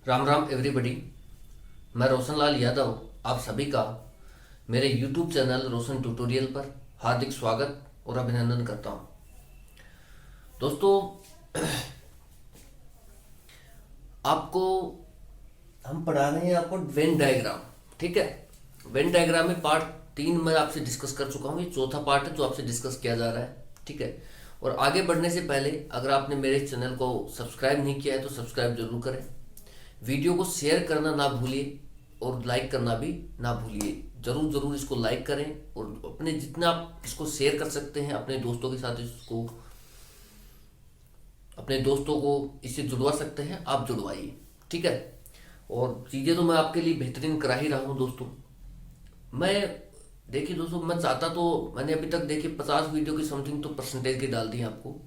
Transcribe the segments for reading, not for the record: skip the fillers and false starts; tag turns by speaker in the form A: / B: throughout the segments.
A: Ram Ram everybody. मैं रोशन लाल यादव आप सभी का मेरे यूट्यूब चैनल रोशन ट्यूटोरियल पर हार्दिक स्वागत और अभिनंदन करता हूं। दोस्तों, आपको हम पढ़ा रहे हैं आपको वेन डायग्राम। ठीक है, वेन डायग्राम में पार्ट 3 मैं आपसे डिस्कस कर चुका हूँ। ये चौथा पार्ट है जो आपसे डिस्कस किया जा रहा है। ठीक है, और आगे बढ़ने से पहले अगर आपने मेरे चैनल को सब्सक्राइब नहीं किया है तो सब्सक्राइब जरूर करें। वीडियो को शेयर करना ना भूलिए और लाइक करना भी ना भूलिए। जरूर जरूर इसको लाइक करें और अपने जितना आप इसको शेयर कर सकते हैं अपने दोस्तों के साथ इसको अपने दोस्तों को इससे जुड़वा सकते हैं, आप जुड़वाइए। ठीक है, और चीज़ें तो मैं आपके लिए बेहतरीन करा ही रहा हूँ दोस्तों। मैं देखिए दोस्तों, मैं चाहता तो मैंने अभी तक देखिए 50 वीडियो की समथिंग तो परसेंटेज की डाल दी है आपको,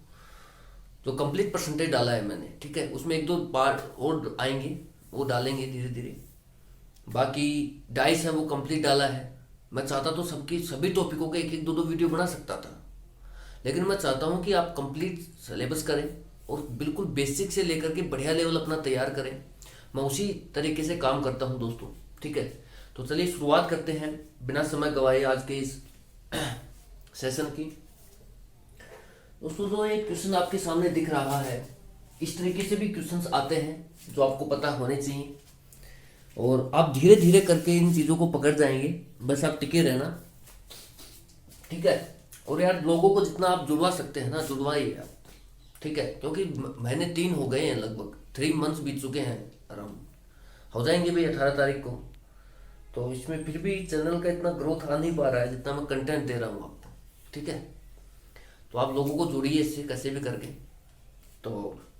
A: जो कंप्लीट परसेंटेज डाला है मैंने। ठीक है, उसमें एक दो पार्ट और आएंगे, वो डालेंगे धीरे धीरे। बाकी डाइस है वो कंप्लीट डाला है। मैं चाहता तो सबकी सभी टॉपिकों के एक एक दो दो वीडियो बना सकता था, लेकिन मैं चाहता हूँ कि आप कंप्लीट सिलेबस करें और बिल्कुल बेसिक से लेकर के बढ़िया लेवल अपना तैयार करें। मैं उसी तरीके से काम करता हूँ दोस्तों। ठीक है, तो चलिए शुरुआत करते हैं बिना समय गवाए आज के इस सेशन की। दोस्तों, जो एक क्वेश्चन आपके सामने दिख रहा है, इस तरीके से भी क्वेश्चंस आते हैं जो आपको पता होने चाहिए, और आप धीरे धीरे करके इन चीज़ों को पकड़ जाएंगे। बस आप टिके रहना। ठीक है, और यार लोगों को जितना आप जुड़वा सकते हैं ना जुड़वाइए आप। ठीक है, क्योंकि महीने 3 हो गए हैं, लगभग 3 मंथ्स बीत चुके हैं। अराउंड हो जाएंगे भाई 18 तारीख को। तो इसमें फिर भी चैनल का इतना ग्रोथ आ नहीं पा रहा है जितना मैं कंटेंट दे रहा हूँ आपको। ठीक है, तो आप लोगों को जोड़िए इससे कैसे भी करके। तो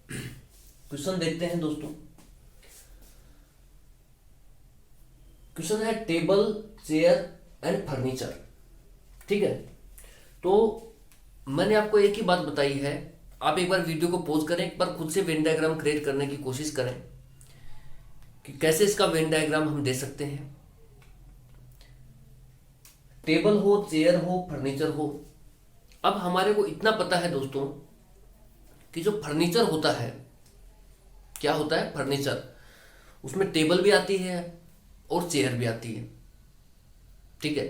A: क्वेश्चन देखते हैं दोस्तों। क्वेश्चन है टेबल, चेयर एंड फर्नीचर। ठीक है, तो मैंने आपको एक ही बात बताई है। आप एक बार वीडियो को पॉज करें, एक बार खुद से वेन डायग्राम क्रिएट करने की कोशिश करें कि कैसे इसका वेन डायग्राम हम दे सकते हैं। टेबल हो, चेयर हो, फर्नीचर हो। अब हमारे को इतना पता है दोस्तों कि जो फर्नीचर होता है, क्या होता है फर्नीचर, उसमें टेबल भी आती है और चेयर भी आती है। ठीक है,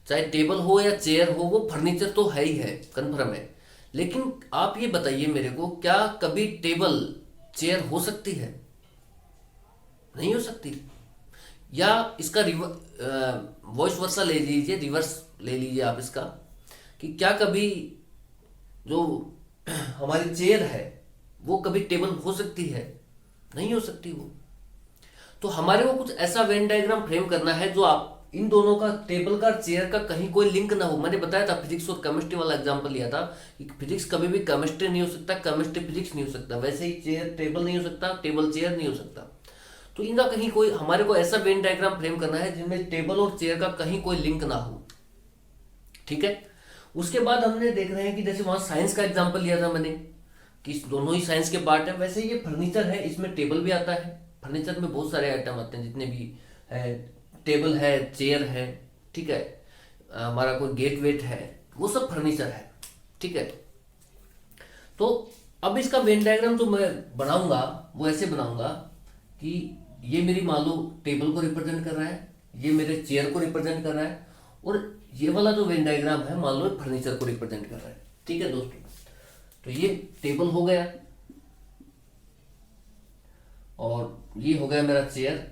A: चाहे टेबल हो या चेयर हो, वो फर्नीचर तो है ही है, कन्फर्म है। लेकिन आप ये बताइए मेरे को, क्या कभी टेबल चेयर हो सकती है? नहीं हो सकती। या इसका वॉइस वर्सा ले लीजिए, रिवर्स ले लीजिए आप इसका, कि क्या कभी जो हमारी चेयर है वो कभी टेबल हो सकती है? नहीं हो सकती वो। तो हमारे को कुछ ऐसा वेन डायग्राम फ्रेम करना है जो आप इन दोनों का, टेबल का चेयर का, कहीं कोई लिंक ना हो। मैंने बताया था फिजिक्स और केमिस्ट्री वाला एग्जांपल लिया था कि फिजिक्स कभी भी केमिस्ट्री नहीं हो सकता, केमिस्ट्री फिजिक्स नहीं हो सकता, वैसे ही चेयर टेबल नहीं हो सकता, टेबल चेयर नहीं हो सकता। तो इनका कहीं कोई, हमारे को ऐसा वेन डायग्राम फ्रेम करना है जिनमें टेबल और चेयर का कहीं कोई लिंक ना हो। ठीक है, उसके बाद हमने देख रहे हैं कि जैसे वहां साइंस का एग्जाम्पल लिया था मैंने कि दोनों ही साइंस के पार्ट है, वैसे ये फर्नीचर है, इसमें टेबल भी आता है। फर्नीचर में बहुत सारे आइटम आते हैं, जितने भी है, टेबल है, चेयर है। ठीक है, हमारा कोई गेट वेट है, वो सब फर्नीचर है। ठीक है, तो अब इसका वेन डायग्राम जो मैं बनाऊंगा वो ऐसे बनाऊंगा कि ये मेरी मान लो टेबल को रिप्रेजेंट कर रहा है, ये मेरे चेयर को रिप्रेजेंट कर रहा है, और ये वाला जो वेन डायग्राम है मान लो फर्नीचर को रिप्रेजेंट कर रहा है। ठीक है दोस्तों, तो ये टेबल हो गया और ये हो गया मेरा चेयर,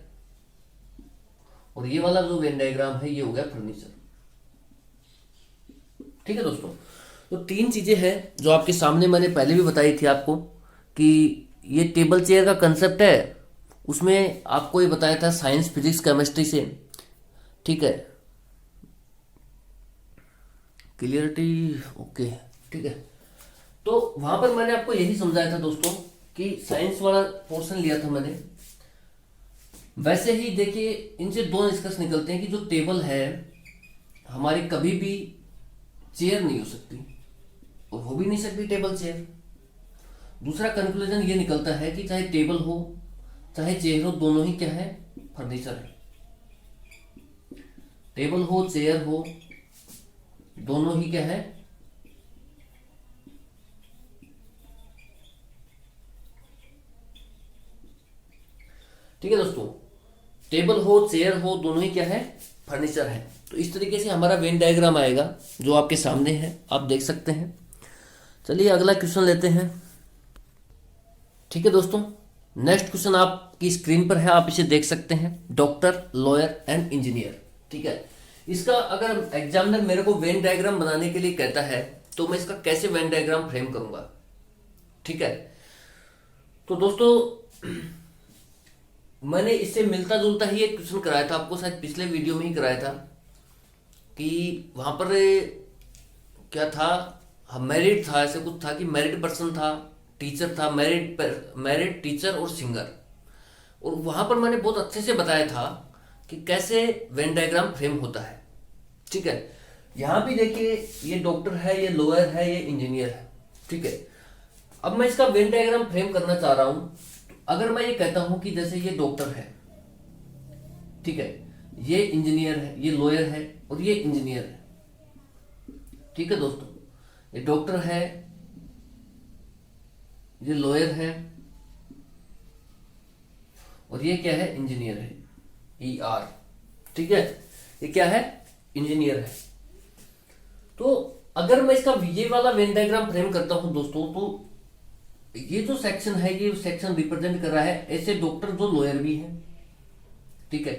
A: और ये वाला जो वेन डायग्राम है ये हो गया फर्नीचर। ठीक है दोस्तों, तो 3 चीजें हैं जो आपके सामने मैंने पहले भी बताई थी आपको कि ये टेबल चेयर का कंसेप्ट है। उसमें आपको ये बताया था साइंस, फिजिक्स, केमिस्ट्री से। ठीक है, क्लियरिटी ओके। ठीक है, तो वहां पर मैंने आपको यही समझाया था दोस्तों कि साइंस वाला पोर्शन लिया था मैंने। वैसे ही देखिए, इनसे 2 निष्कर्ष निकलते हैं कि जो टेबल है हमारी कभी भी चेयर नहीं हो सकती, और हो भी नहीं सकती टेबल चेयर। दूसरा कंक्लूजन ये निकलता है कि चाहे टेबल हो चाहे चेयर हो, दोनों ही क्या है, फर्नीचर है। टेबल हो चेयर हो, दोनों ही क्या है, ठीक है दोस्तों, टेबल हो चेयर हो दोनों ही क्या है, फर्नीचर है। तो इस तरीके से हमारा वेन डायग्राम आएगा जो आपके सामने है, आप देख सकते हैं। चलिए अगला क्वेश्चन लेते हैं। ठीक है दोस्तों, नेक्स्ट क्वेश्चन आपकी स्क्रीन पर है, आप इसे देख सकते हैं। Doctor, lawyer and engineer. ठीक है, इसका अगर एग्जामिनर मेरे को वेन डायग्राम बनाने के लिए कहता है तो मैं इसका कैसे वेन डायग्राम फ्रेम करूंगा। ठीक है, तो दोस्तों मैंने इससे मिलता जुलता ही एक क्वेश्चन कराया था आपको, शायद पिछले वीडियो में ही कराया था कि वहां पर क्या था, मैरिड था, ऐसे कुछ था कि मैरिड पर्सन था, टीचर था, मैरिड टीचर और सिंगर। और वहां पर मैंने बहुत अच्छे से बताया था कि कैसे वेन डायग्राम फ्रेम होता है। ठीक है, यहां भी देखिए ये डॉक्टर है, ये लॉयर है, ये इंजीनियर है। ठीक है, अब मैं इसका वेन डायग्राम फ्रेम करना चाह रहा हूं। अगर मैं ये कहता हूं कि जैसे ये डॉक्टर है, ठीक है, ये इंजीनियर है, ये लॉयर है और ये इंजीनियर है। ठीक है दोस्तों, ये डॉक्टर है, ये लॉयर है और ये क्या है, इंजीनियर है, ER। ठीक है, ये क्या है, इंजीनियर है। तो अगर मैं इसका ये वाला वेन डायग्राम फ्रेम करता हूं दोस्तों, तो ये जो सेक्शन है, ये सेक्शन रिप्रेजेंट कर रहा है ऐसे डॉक्टर जो लॉयर भी है। ठीक है,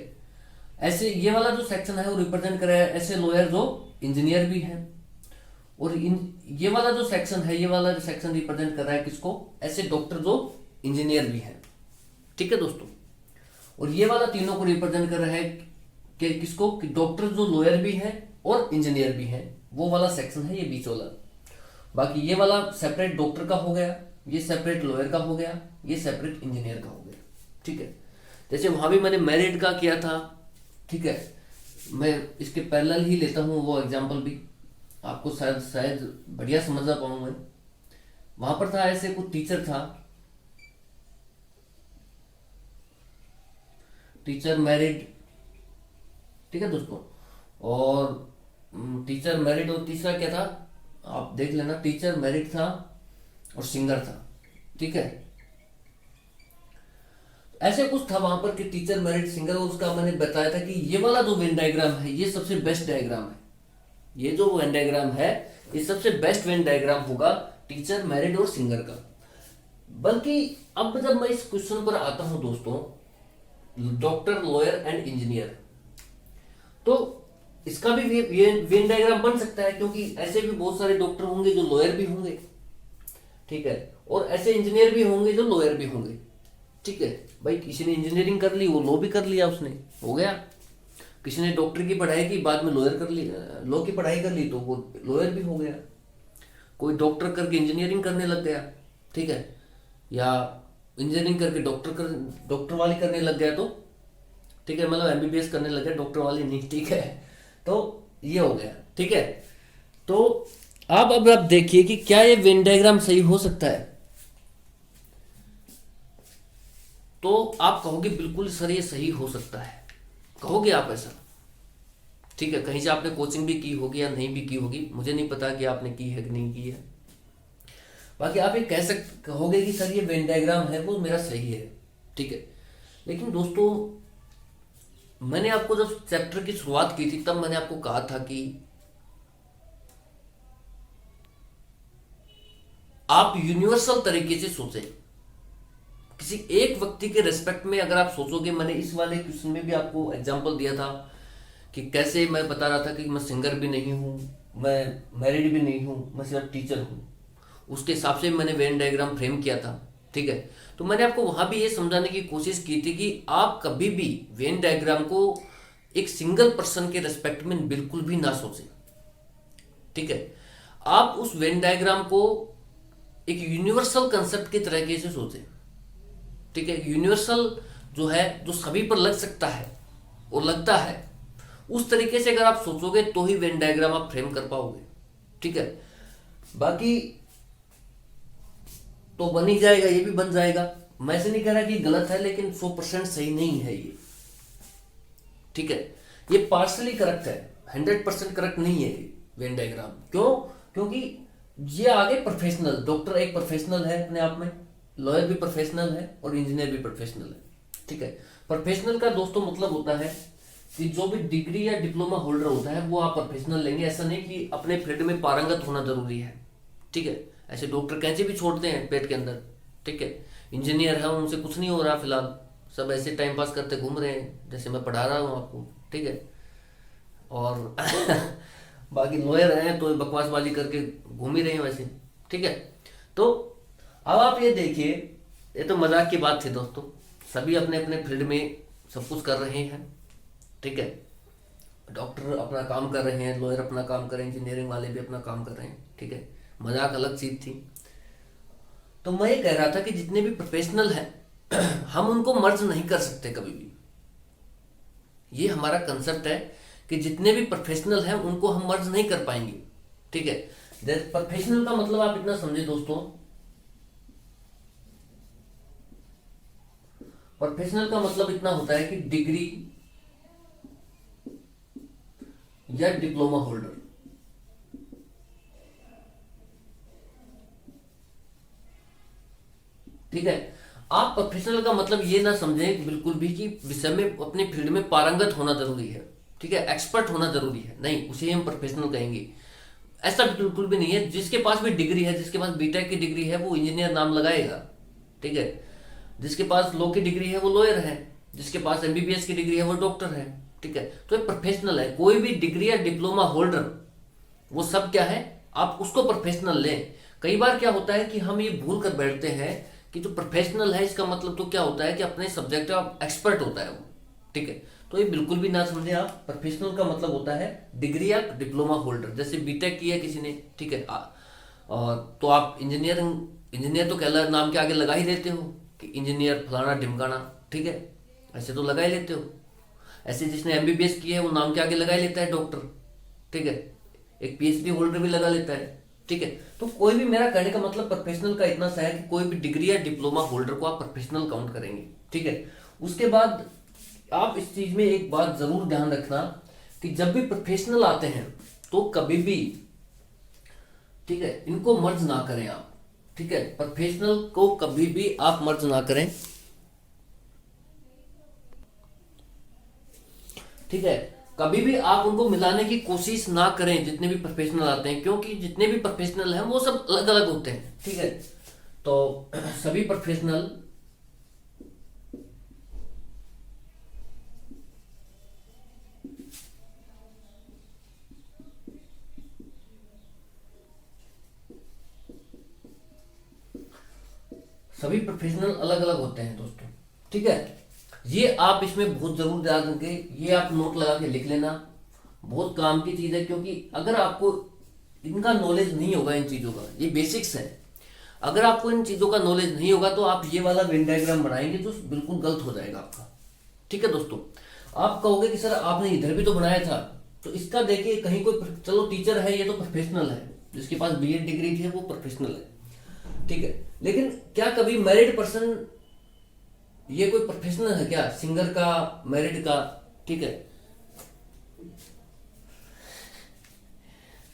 A: ऐसे ये वाला जो सेक्शन है वो रिप्रेजेंट कर रहा है ऐसे लॉयर जो इंजीनियर भी है। और ये वाला जो सेक्शन है, ये वाला जो सेक्शन रिप्रेजेंट कर रहा है किसको, ऐसे डॉक्टर जो इंजीनियर भी है। ठीक है दोस्तों, और ये वाला तीनों को रिप्रेजेंट कर रहा है कि किसको, कि डॉक्टर जो लॉयर भी है और इंजीनियर भी है, वो वाला सेक्शन है ये बीच वाला। बाकी ये वाला सेपरेट डॉक्टर का हो गया, ये सेपरेट लॉयर का हो गया, ये सेपरेट इंजीनियर का हो गया। ठीक है, जैसे वहां भी मैंने मैरिड का किया था। ठीक है, मैं इसके पैरेलल ही लेता हूं वो एग्जांपल भी, आपको शायद बढ़िया समझ आ पाऊं मैं। वहां पर था ऐसे कुछ टीचर था, टीचर मैरिड। ठीक है दोस्तों, और टीचर मैरिड और तीसरा क्या था आप देख लेना, टीचर मैरिड था और सिंगर था। ठीक है, ऐसे कुछ था वहां पर कि टीचर मैरिड सिंगर, और उसका मैंने बताया था कि ये वाला जो वेन डायग्राम है ये सबसे बेस्ट डायग्राम है। ये जो वेन डायग्राम है ये सबसे बेस्ट वेन डायग्राम होगा टीचर मैरिड और सिंगर का। बल्कि अब जब मैं इस क्वेश्चन पर आता हूं दोस्तों, डॉक्टर, लॉयर एंड इंजीनियर, तो इसका भी वेन डायग्राम बन सकता है, क्योंकि ऐसे भी बहुत सारे डॉक्टर होंगे जो लॉयर भी होंगे। ठीक है, और ऐसे इंजीनियर भी होंगे जो लॉयर भी होंगे। ठीक है भाई, किसी ने इंजीनियरिंग कर ली, वो लॉ भी कर लिया उसने, हो गया। किसी ने डॉक्टर की पढ़ाई की, बाद में लॉयर कर ली, लॉ की पढ़ाई कर ली तो वो लॉयर भी हो गया। कोई डॉक्टर करके इंजीनियरिंग करने लग गया। ठीक है, या इंजीनियरिंग करके डॉक्टर वाली करने लग गया, तो ठीक है, मतलब MBBS करने लग गया, डॉक्टर वाली नहीं। ठीक है, तो ये हो गया। ठीक है, तो अब आप देखिए कि क्या ये वेन डायग्राम सही हो सकता है। तो आप कहोगे बिल्कुल सर ये सही हो सकता है, कहोगे आप ऐसा। ठीक है, कहीं से आपने कोचिंग भी की होगी या नहीं भी की होगी, मुझे नहीं पता कि आपने की है कि नहीं की है। बाकी आप ये कहोगे कि सर ये वेन डायग्राम है वो मेरा सही है। ठीक है, लेकिन दोस्तों मैंने आपको जब चैप्टर की शुरुआत की थी तब मैंने आपको कहा था कि आप यूनिवर्सल तरीके से सोचें। किसी एक व्यक्ति के रेस्पेक्ट में अगर आप सोचोगे, मैंने इस वाले क्वेश्चन में भी आपको एग्जांपल दिया था कि कैसे मैं बता रहा था कि मैं सिंगर भी नहीं हूं, मैं मैरिड भी नहीं हूं, मैं सिर्फ टीचर हूं। उसके हिसाब से मैंने वेन डायग्राम फ्रेम किया था। ठीक है, तो मैंने आपको वहां भी ये समझाने की कोशिश की थी कि आप कभी भी वेन डायग्राम को एक सिंगल पर्सन के रेस्पेक्ट में बिल्कुल भी ना सोचें। ठीक है, आप उस वेन डायग्राम को एक यूनिवर्सल कंसेप्ट के तरीके से सोचें। ठीक है, यूनिवर्सल जो है, जो सभी पर लग सकता है और लगता है, उस तरीके से अगर आप सोचोगे तो ही वेन डायग्राम आप फ्रेम कर पाओगे। ठीक है, बाकी तो बन ही जाएगा, ये भी बन जाएगा। मैं ऐसे नहीं कह रहा कि गलत है, लेकिन 100% सही नहीं है ये। ठीक है, ये पार्शली करेक्ट है, 100% करेक्ट नहीं है ये वेन डायग्राम। क्यों? क्योंकि ये आगे प्रोफेशनल, डॉक्टर एक प्रोफेशनल है अपने आप में, लॉयर भी प्रोफेशनल है और इंजीनियर भी प्रोफेशनल है। ठीक है, प्रोफेशनल का दोस्तों मतलब होता है कि जो भी डिग्री या डिप्लोमा होल्डर होता है वो आप प्रोफेशनल लेंगे। ऐसा नहीं कि अपने फील्ड में पारंगत होना जरूरी है, ठीक है। ऐसे डॉक्टर कैंची भी छोड़ते हैं पेट के अंदर, ठीक है। इंजीनियर है, उनसे कुछ नहीं हो रहा फिलहाल, सब ऐसे टाइम पास करते घूम रहे हैं, जैसे मैं पढ़ा रहा हूँ आपको, ठीक है। और बाकी लॉयर हैं तो बकवासबाजी करके घूम ही रहे हैं वैसे, ठीक है। तो अब आप ये देखिए, ये तो मजाक की बात थी दोस्तों, सभी अपने अपने फील्ड में सब कुछ कर रहे हैं, ठीक है। डॉक्टर अपना काम कर रहे हैं, लॉयर अपना काम कर रहे हैं, इंजीनियरिंग वाले भी अपना काम कर रहे हैं, ठीक है। मजाक अलग चीज थी। तो मैं ये कह रहा था कि जितने भी प्रोफेशनल हैं हम उनको मर्ज नहीं कर सकते कभी भी। ये हमारा कंसेप्ट है कि जितने भी प्रोफेशनल हैं उनको हम मर्ज नहीं कर पाएंगे, ठीक है। प्रोफेशनल का मतलब आप इतना समझे दोस्तों, प्रोफेशनल का मतलब इतना होता है कि डिग्री या डिप्लोमा होल्डर, ठीक है। आप प्रोफेशनल का मतलब ये ना समझें बिल्कुल भी कि विषय में अपने फील्ड में पारंगत होना जरूरी है, ठीक है, एक्सपर्ट होना जरूरी है, नहीं, उसे हम प्रोफेशनल कहेंगे। ऐसा बिल्कुल भी नहीं है। जिसके पास भी डिग्री है, जिसके पास बीटेक की डिग्री है वो इंजीनियर नाम लगाएगा, ठीक है। जिसके पास लॉ की डिग्री है वो लॉयर है, जिसके पास एमबीबीएस की डिग्री है वो डॉक्टर है, ठीक है। तो ये प्रोफेशनल है। कोई भी डिग्री या डिप्लोमा होल्डर, वो सब क्या है, आप उसको प्रोफेशनल लें। कई बार क्या होता है कि हम ये भूल कर बैठते हैं कि जो प्रोफेशनल है इसका मतलब तो क्या होता है कि अपने सब्जेक्ट का एक्सपर्ट होता है वो, ठीक है। तो ये बिल्कुल भी ना समझे आप। प्रोफेशनल का मतलब होता है डिग्री या डिप्लोमा होल्डर। जैसे बीटेक किया है किसी ने, ठीक है, और तो आप इंजीनियर तो कहला नाम के आगे लगा ही देते हो कि इंजीनियर फलाना ढिमकाना, ठीक है, ऐसे तो लगा ही लेते हो। ऐसे जिसने एमबीबीएस किया है वो नाम के आगे लगा ही लेता है डॉक्टर, ठीक है। एक पीएचडी होल्डर भी लगा लेता है, ठीक है। तो कोई भी, मेरा कहने का मतलब प्रोफेशनल का इतना सा है कि कोई भी डिग्री या डिप्लोमा होल्डर को आप प्रोफेशनल काउंट करेंगे, ठीक है। उसके बाद आप इस चीज में एक बात जरूर ध्यान रखना कि जब भी प्रोफेशनल आते हैं तो कभी भी, ठीक है, इनको मर्ज ना करें आप, ठीक है। प्रोफेशनल को कभी भी आप मर्ज ना करें, ठीक है। कभी भी आप उनको मिलाने की कोशिश ना करें जितने भी प्रोफेशनल आते हैं, क्योंकि जितने भी प्रोफेशनल हैं वो सब अलग अलग होते हैं, ठीक है। तो सभी प्रोफेशनल सभी प्रोफेशनल अलग अलग होते हैं दोस्तों, ठीक है। ये आप इसमें बहुत जरूर ध्यान रखेंगे, ये आप नोट लगा के लिख लेना, बहुत काम की चीज है। क्योंकि अगर आपको इनका नॉलेज नहीं होगा, इन चीजों का, ये बेसिक्स है, अगर आपको इन चीजों का नॉलेज नहीं होगा तो आप ये वाला वेन डायग्राम बनाएंगे तो बिल्कुल गलत हो जाएगा आपका, ठीक है दोस्तों। आप कहोगे कि सर आपने इधर भी तो बनाया था, तो इसका देखिए कहीं कोई, चलो टीचर है ये तो प्रोफेशनल है, जिसके पास बीएड डिग्री थी वो प्रोफेशनल है, ठीक है। लेकिन क्या कभी मैरिड पर्सन ये कोई प्रोफेशनल है क्या, सिंगर का, मैरिड का, ठीक है,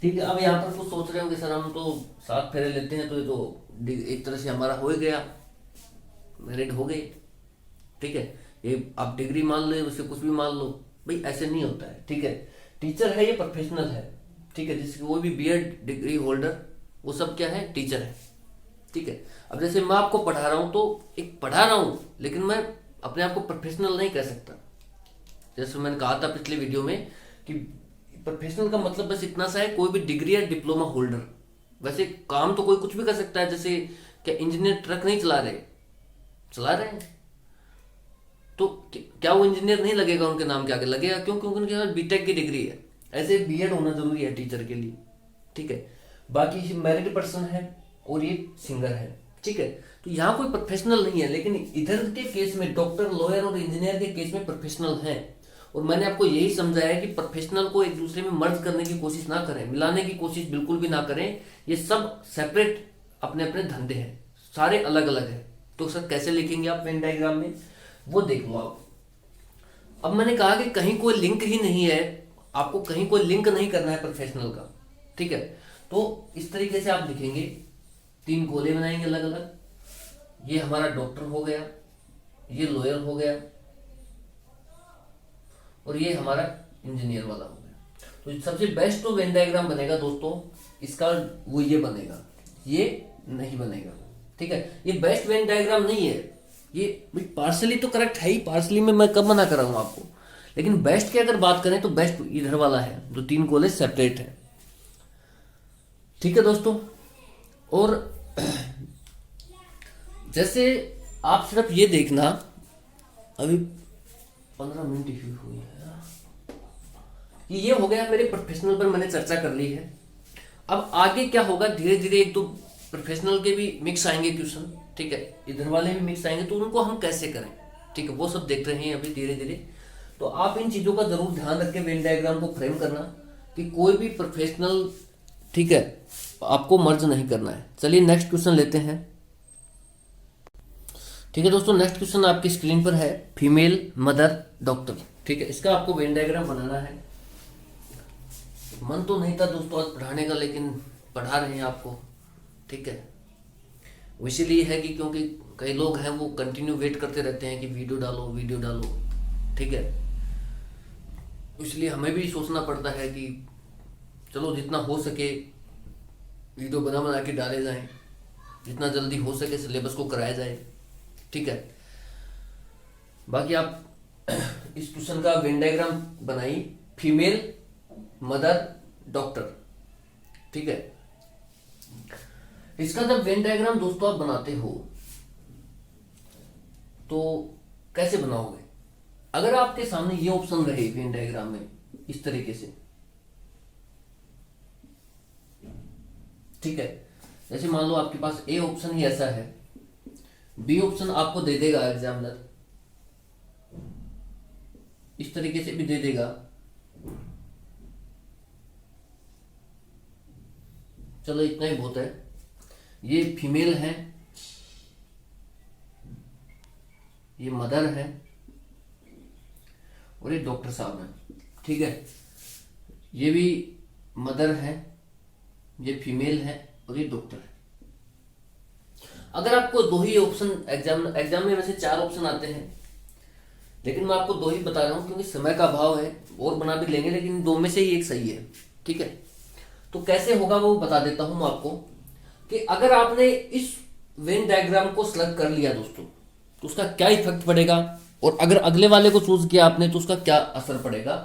A: ठीक है। अब यहाँ पर कुछ सोच रहे हो कि सर हम तो 7 फेरे लेते हैं तो ये तो एक तरह से हमारा हो ही गया, मैरिड हो गई, ठीक है, ये आप डिग्री मान लो, उससे कुछ भी मान लो, भाई ऐसे नहीं होता है, ठीक है। टीचर है ये प्रोफेशनल है, ठीक है, जिसकी कोई भी बीएड डिग्री होल्डर, वो सब क्या है, टीचर है, ठीक है। अब जैसे मैं आपको पढ़ा रहा हूं तो एक पढ़ा रहा हूं, लेकिन मैं अपने आप को प्रोफेशनल नहीं कह सकता। जैसे मैंने कहा था पिछले वीडियो में कि प्रोफेशनल का मतलब बस इतना सा है, कोई भी डिग्री या डिप्लोमा होल्डर। वैसे काम तो कोई कुछ भी कर सकता है, जैसे क्या इंजीनियर ट्रक नहीं चला रहे, चला रहे हैं, तो क्या वो इंजीनियर नहीं लगेगा उनके नाम के आगे, लगेगा, क्यों, क्योंकि उनके पास बीटेक की डिग्री है। ऐसे बीएड होना जरूरी है टीचर के लिए, ठीक है। बाकी मैरिड पर्सन है और ये सिंगर है, ठीक है। तो यहाँ कोई प्रोफेशनल नहीं है, लेकिन इधर के केस में डॉक्टर, लॉयर और इंजीनियर के केस में प्रोफेशनल हैं। और मैंने आपको यही समझाया कि प्रोफेशनल को एक दूसरे में मर्ज करने की कोशिश ना करें, मिलाने की कोशिश बिल्कुल भी ना करें। ये सब सेपरेट अपने अपने धंधे हैं, सारे अलग अलग है। तो सर कैसे लिखेंगे आप वेन डायग्राम में, वो देख लो आप। अब मैंने कहा कि कहीं कोई लिंक ही नहीं है, आपको कहीं कोई लिंक नहीं करना है प्रोफेशनल का, ठीक है। तो इस तरीके से आप लिखेंगे, 3 गोले बनाएंगे अलग अलग। ये हमारा डॉक्टर हो गया, ये लॉयर हो गया, और ये हमारा इंजीनियर वाला हो गया। तो सबसे बेस्ट जो वेन डायग्राम बनेगा दोस्तों इसका वो ये बनेगा, ये नहीं बनेगा। ठीक है, ये बेस्ट वेन डायग्राम नहीं है, ये पार्सली तो करेक्ट है ही, पार्सली में मैं कब मना कर रहा हूँ आपको, लेकिन बेस्ट की अगर बात करें तो बेस्ट इधर वाला है जो 3 कॉलेज सेपरेट है। ठीक है दोस्तों, और जैसे आप सिर्फ ये देखना, अभी 15 मिनट ही हुई है कि ये हो गया मेरे प्रोफेशनल पर मैंने चर्चा कर ली है। अब आगे क्या होगा, धीरे धीरे एक तो प्रोफेशनल के भी मिक्स आएंगे क्वेश्चन, ठीक है, इधर वाले भी मिक्स आएंगे, तो उनको हम कैसे करें, ठीक है, वो सब देख रहे हैं अभी धीरे धीरे। तो आप इन चीज़ों का जरूर ध्यान रखें वेन डायग्राम को फ्रेम करना, कि कोई भी प्रोफेशनल, ठीक है, आपको मर्ज नहीं करना है। चलिए नेक्स्ट क्वेश्चन लेते हैं। ठीक है दोस्तों, नेक्स्ट क्वेश्चन आपकी स्क्रीन पर है, फीमेल मदर डॉक्टर। ठीक है, इसका आपको वेन डायग्राम बनाना है। मन तो नहीं था दोस्तों आज पढ़ाने का, लेकिन पढ़ा रहे हैं आपको। ठीक है, वो इसीलिए है कि क्योंकि कई लोग हैं वो कंटिन्यू वेट करते रहते हैं कि वीडियो डालो वीडियो डालो। ठीक है, इसलिए हमें भी सोचना पड़ता है कि चलो जितना हो सके वीडियो बना बना के डाले जाएं, जितना जल्दी हो सके सिलेबस को कराया जाए। ठीक है, बाकी आप इस क्वेश्चन का वेन डायग्राम बनाइए, फीमेल मदर डॉक्टर। ठीक है, इसका जब वेन डायग्राम दोस्तों आप बनाते हो तो कैसे बनाओगे, अगर आपके सामने ये ऑप्शन रहे वेन डायग्राम में इस तरीके से, ठीक है, जैसे मान लो आपके पास ए ऑप्शन ही ऐसा है, बी ऑप्शन आपको दे देगा एग्जामिनर, इस तरीके से भी दे देगा। चलो इतना ही बहुत है, ये फीमेल है, ये मदर है और ये डॉक्टर साहब है। ठीक है, ये भी मदर है, ये फीमेल है और ये डॉक्टर है। अगर आपको दो ही ऑप्शन एग्जाम में वैसे 4 ऑप्शन आते हैं, लेकिन मैं आपको 2 ही बता रहा हूं क्योंकि समय का अभाव है, और बना भी लेंगे, लेकिन 2 में से ही एक सही है। ठीक है, तो कैसे होगा वो बता देता हूं मैं आपको, कि अगर आपने इस वेन डायग्राम को सिलेक्ट कर लिया दोस्तों तो उसका क्या इफेक्ट पड़ेगा, और अगर अगले वाले को चूज किया आपने तो उसका क्या असर पड़ेगा,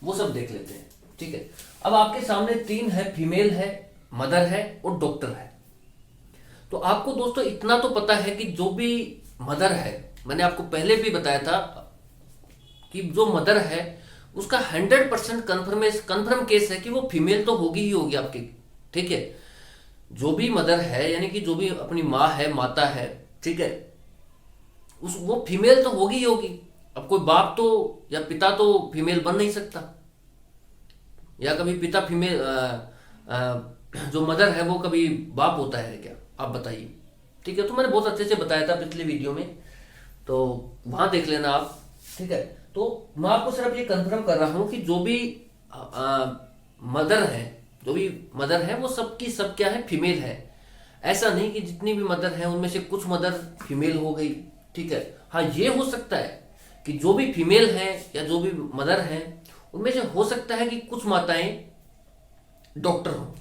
A: वो सब देख लेते हैं। ठीक है, अब आपके सामने 3 है, फीमेल है, मदर है और डॉक्टर है। तो आपको दोस्तों इतना तो पता है कि जो भी मदर है, मैंने आपको पहले भी बताया था कि जो मदर है उसका 100% कन्फर्म केस है कि वो फीमेल तो होगी ही होगी आपकी। ठीक है, जो भी मदर है यानी कि जो भी अपनी माँ है, माता है, ठीक है, वो फीमेल तो होगी ही होगी। अब कोई बाप तो या पिता तो फीमेल बन नहीं सकता, या कभी पिता फीमेल जो मदर है वो कभी बाप होता है क्या, आप बताइए। ठीक है, तो मैंने बहुत अच्छे से बताया था पिछले वीडियो में, तो वहां देख लेना आप। ठीक है, तो मैं आपको सिर्फ ये कंफर्म कर रहा हूं कि जो भी मदर है, जो भी मदर है वो सबकी सब क्या है, फीमेल है। ऐसा नहीं कि जितनी भी मदर है उनमें से कुछ मदर फीमेल हो गई। ठीक है, हाँ ये हो सकता है कि जो भी फीमेल है या जो भी मदर है उनमें से हो सकता है कि कुछ माताएं डॉक्टर हो।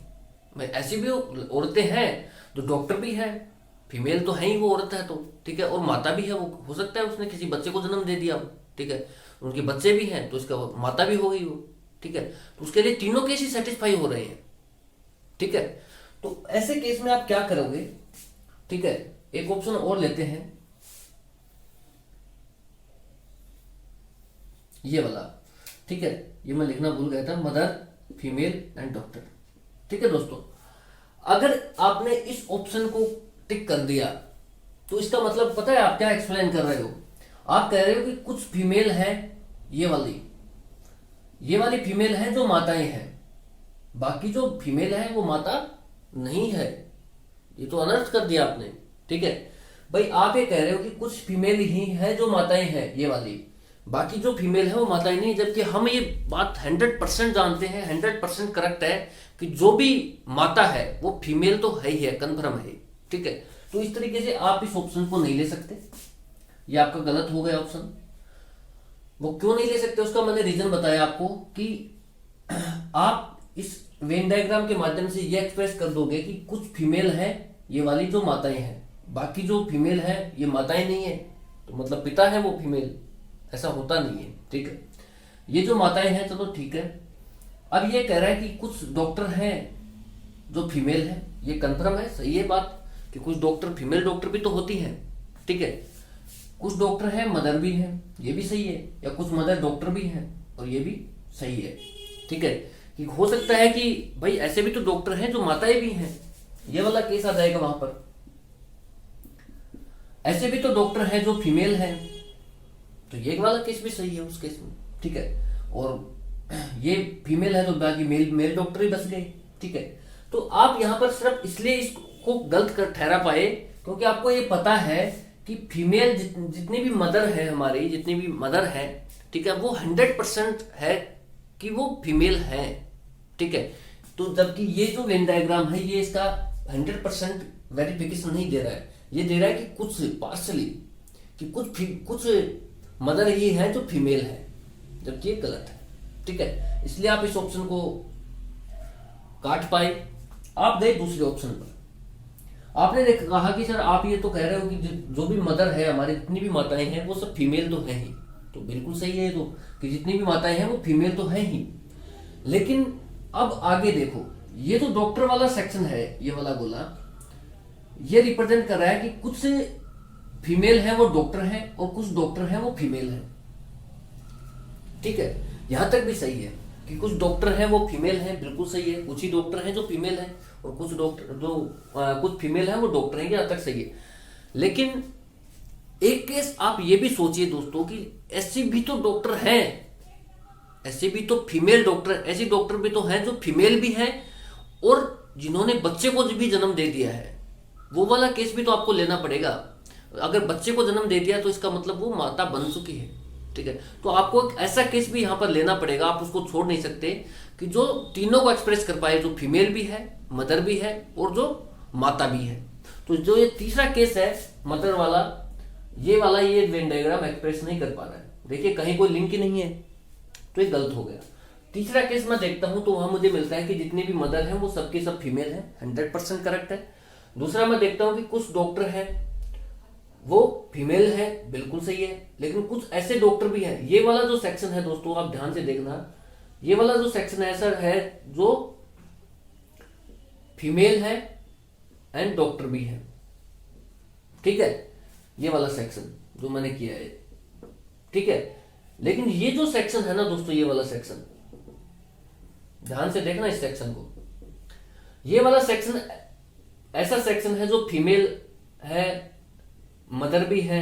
A: मैं ऐसी भी औरतें हैं जो डॉक्टर भी है, फीमेल तो है ही वो औरत है तो, ठीक है, और माता भी है, वो हो सकता है उसने किसी बच्चे को जन्म दे दिया, ठीक है, उनके बच्चे भी हैं तो इसका माता भी हो गई वो। ठीक है, तो उसके लिए तीनों केस ही सेटिस्फाई हो रहे हैं। ठीक है, तो ऐसे केस में आप क्या करोगे। ठीक है, एक ऑप्शन और लेते हैं, ये वाला। ठीक है, ये मैं लिखना भूल गया था, मदर फीमेल एंड डॉक्टर। ठीक है दोस्तों, अगर आपने इस ऑप्शन को टिक कर दिया तो इसका मतलब पता है आप क्या एक्सप्लेन कर रहे हो, आप कह रहे हो कि कुछ फीमेल है, ये वाली फीमेल है जो माताएं हैं, बाकी जो फीमेल है वो माता नहीं है। ये तो अनर्थ कर दिया आपने। ठीक है भाई, आप ये कह रहे हो कि कुछ फीमेल ही है जो माताएं हैं, ये वाली, बाकी जो फीमेल है वो माताएं नहीं, जबकि हम ये बात 100% जानते हैं, 100% करेक्ट है कि जो भी माता है वो फीमेल तो है ही है, कन्फर्म है। ठीक है, तो इस तरीके से आप इस ऑप्शन को नहीं ले सकते, ये आपका गलत हो गया ऑप्शन। वो क्यों नहीं ले सकते उसका मैंने रीजन बताया आपको कि आप इस वेन डायग्राम के माध्यम से ये एक्सप्रेस कर दोगे कि कुछ फीमेल है, ये वाली जो माताएं हैं, बाकी जो फीमेल है ये माताएं नहीं है, तो मतलब पिता है वो फीमेल, ऐसा होता नहीं है। ठीक है, ये जो माताएं हैं चलो ठीक है। अब ये कह रहा है कि कुछ डॉक्टर हैं जो फीमेल है, ये कंफर्म है, सही है बात कि कुछ डॉक्टर फीमेल डॉक्टर भी तो होती हैं। ठीक है, कुछ डॉक्टर हैं मदर भी हैं, ये भी सही है, या कुछ मदर डॉक्टर भी हैं और ये भी सही है। ठीक है, कि हो सकता है कि भाई ऐसे भी तो डॉक्टर हैं जो माताएं भी हैं, ये वाला केस आ जाएगा वहां पर। ऐसे भी तो डॉक्टर हैं जो फीमेल हैं, तो ये वाला केस भी सही है उस केस में। ठीक है, और ये फीमेल है तो बाकी मेल मेल डॉक्टर ही बच गए। ठीक है, तो आप यहां पर सिर्फ इसलिए इसको गलत कर ठहरा पाए क्योंकि आपको ये पता है कि फीमेल जितनी भी मदर है, हमारी जितनी भी मदर है, ठीक है, वो 100% है कि वो फीमेल है। ठीक है, तो जबकि ये जो वेन डायग्राम है ये इसका 100% वेरिफिकेशन नहीं दे रहा है, ये दे रहा है कि कुछ पार्शली, कि कुछ मदर ही है जो फीमेल है, जबकि ये गलत है। ठीक है, इसलिए आप इस ऑप्शन को काट पाए। आप गए दूसरे ऑप्शन पर, आपने कहा कि सर आप ये तो कह रहे हो कि जो भी मदर है हमारी, जितनी भी माताएं हैं वो सब फीमेल तो है ही, तो बिल्कुल सही है तो, कि जितनी भी माताएं हैं वो फीमेल तो है ही। लेकिन अब आगे देखो, ये जो डॉक्टर वाला सेक्शन है, ये वाला गोला, ये रिप्रेजेंट कर रहा है कि कुछ फीमेल है वो डॉक्टर है और कुछ डॉक्टर है वो फीमेल है। ठीक है, यहां तक भी सही है कि कुछ डॉक्टर हैं वो फीमेल हैं, बिल्कुल सही है, कुछ ही डॉक्टर हैं जो फीमेल हैं और कुछ डॉक्टर जो कुछ फीमेल हैं वो डॉक्टर हैं, यहां तक सही है। लेकिन एक केस आप ये भी सोचिए दोस्तों कि ऐसे भी तो डॉक्टर हैं, ऐसे भी तो फीमेल डॉक्टर, ऐसे डॉक्टर भी तो हैं जो फीमेल भी हैं और जिन्होंने बच्चे को भी जन्म दे दिया है, वो वाला केस भी तो आपको लेना पड़ेगा। अगर बच्चे को जन्म दे दिया तो इसका मतलब वो माता बन चुकी है। ठीक है, तो आपको एक ऐसा केस भी यहां पर लेना पड़ेगा, आप उसको छोड़ नहीं सकते कि जो तीनों को एक्सप्रेस कर पाए, जो फीमेल भी है, मदर भी है और जो माता भी है। तो जो ये तीसरा केस है मदर वाला, ये वेन डायग्राम एक्सप्रेस नहीं कर पा रहा है। देखिए कहीं कोई लिंक ही नहीं है, तो ये गलत हो गया। तीसरा केस मैं देखता हूं तो वहां मुझे मिलता है कि जितनी भी मदर है वो सबके सब फीमेल है, 100% करेक्ट है। दूसरा मैं देखता हूं कि कुछ डॉक्टर है वो फीमेल है, बिल्कुल सही है, लेकिन कुछ ऐसे डॉक्टर भी हैं। ये वाला जो सेक्शन है दोस्तों आप ध्यान से देखना, ये वाला जो सेक्शन ऐसा है जो फीमेल है एंड डॉक्टर भी है। ठीक है, ये वाला सेक्शन जो मैंने किया है, ठीक है। लेकिन ये जो सेक्शन है ना दोस्तों, ये वाला सेक्शन ध्यान से देखना इस सेक्शन को, ये वाला सेक्शन ऐसा सेक्शन है जो फीमेल है, मदर भी है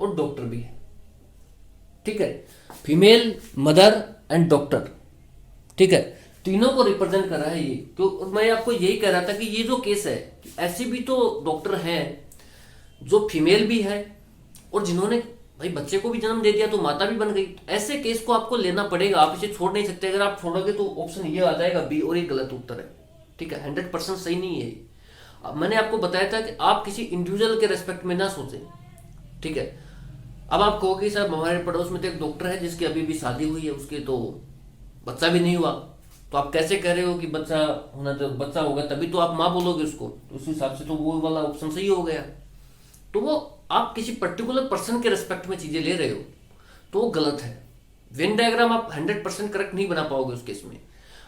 A: और डॉक्टर भी है। ठीक है, फीमेल, मदर एंड डॉक्टर। ठीक है, तीनों को रिप्रेजेंट कर रहा है ये। तो मैं आपको यही कह रहा था कि ये जो केस है, ऐसे भी तो डॉक्टर हैं जो फीमेल भी है और जिन्होंने भाई बच्चे को भी जन्म दे दिया तो माता भी बन गई। ऐसे केस को आपको लेना पड़ेगा, आप इसे छोड़ नहीं सकते। अगर आप छोड़ोगे तो ऑप्शन ये आ जाएगा बी, और ये गलत उत्तर है। ठीक है, 100% सही नहीं है। अब मैंने आपको बताया था कि आप किसी इंडिविजुअल के रेस्पेक्ट में ना सोचें। ठीक है, अब आप कहोगे साहब हमारे पड़ोस में तो एक डॉक्टर है जिसकी अभी भी शादी हुई है, उसके तो बच्चा भी नहीं हुआ, तो आप कैसे कह रहे हो कि बच्चा होना, तो बच्चा होगा तभी तो आप माँ बोलोगे उसको, तो उस हिसाब से तो वो वाला ऑप्शन सही हो गया। तो वो आप किसी पर्टिकुलर पर्सन के रेस्पेक्ट में चीजें ले रहे हो तो वो गलत है। वेन डायग्राम आप 100% करेक्ट नहीं बना पाओगे उस केस में।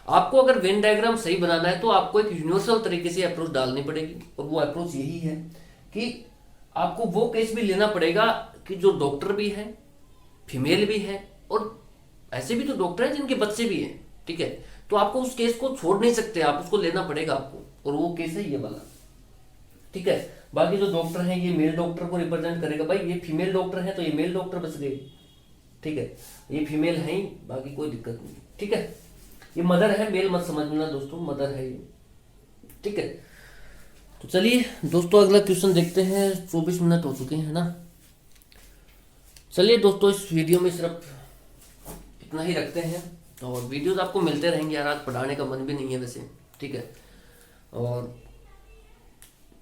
A: आपको अगर वेन डायग्राम सही बनाना है तो आपको एक यूनिवर्सल तरीके से अप्रोच डालनी पड़ेगी, और वो अप्रोच यही है कि आपको वो केस भी लेना पड़ेगा कि जो डॉक्टर भी है, फीमेल भी है और ऐसे भी तो डॉक्टर हैं जिनके बच्चे भी हैं। ठीक है, तो आपको उस केस को छोड़ नहीं सकते, आप उसको लेना पड़ेगा आपको, और वो केस है ये वाला। ठीक है, बाकी जो डॉक्टर हैं ये मेल डॉक्टर को रिप्रेजेंट करेगा। भाई ये फीमेल डॉक्टर है तो ये मेल डॉक्टर बच गए। ठीक है, ये फीमेल है ही, बाकी कोई दिक्कत नहीं। ठीक है, ये मदर है, मेल मत समझना दोस्तों, मदर है ये। ठीक है, तो चलिए दोस्तों अगला क्वेश्चन देखते हैं। 24 मिनट हो चुके हैं ना। चलिए दोस्तों इस वीडियो में सिर्फ इतना ही रखते हैं, और वीडियोस आपको मिलते रहेंगे यार। आज पढ़ाने का मन भी नहीं है वैसे। ठीक है, और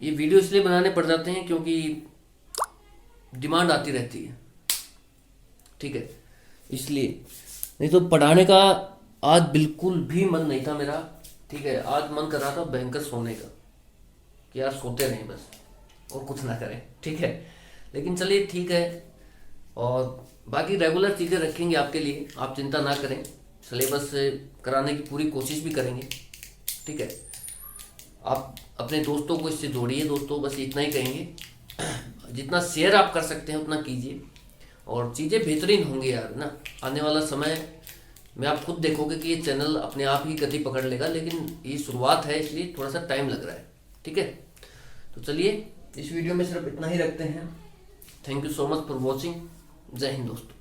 A: ये वीडियो इसलिए बनाने पड़ जाते हैं क्योंकि डिमांड आती रहती है। ठीक है, इसलिए, नहीं तो पढ़ाने का आज बिल्कुल भी मन नहीं था मेरा। ठीक है, आज मन कर रहा था भयंकर सोने का, कि यार सोते रहें बस और कुछ ना करें। ठीक है, लेकिन चलिए ठीक है। और बाकी रेगुलर चीज़ें रखेंगे आपके लिए, आप चिंता ना करें। सिलेबस कराने की पूरी कोशिश भी करेंगे। ठीक है, आप अपने दोस्तों को इससे जोड़िए दोस्तों, बस इतना ही कहेंगे। जितना शेयर आप कर सकते हैं उतना कीजिए, और चीज़ें बेहतरीन होंगी यार ना। आने वाला समय में आप खुद देखोगे कि ये चैनल अपने आप ही गति पकड़ लेगा, लेकिन ये शुरुआत है इसलिए थोड़ा सा टाइम लग रहा है। ठीक है, तो चलिए इस वीडियो में सिर्फ इतना ही रखते हैं। Thank you so much for watching. जय हिंद दोस्तों।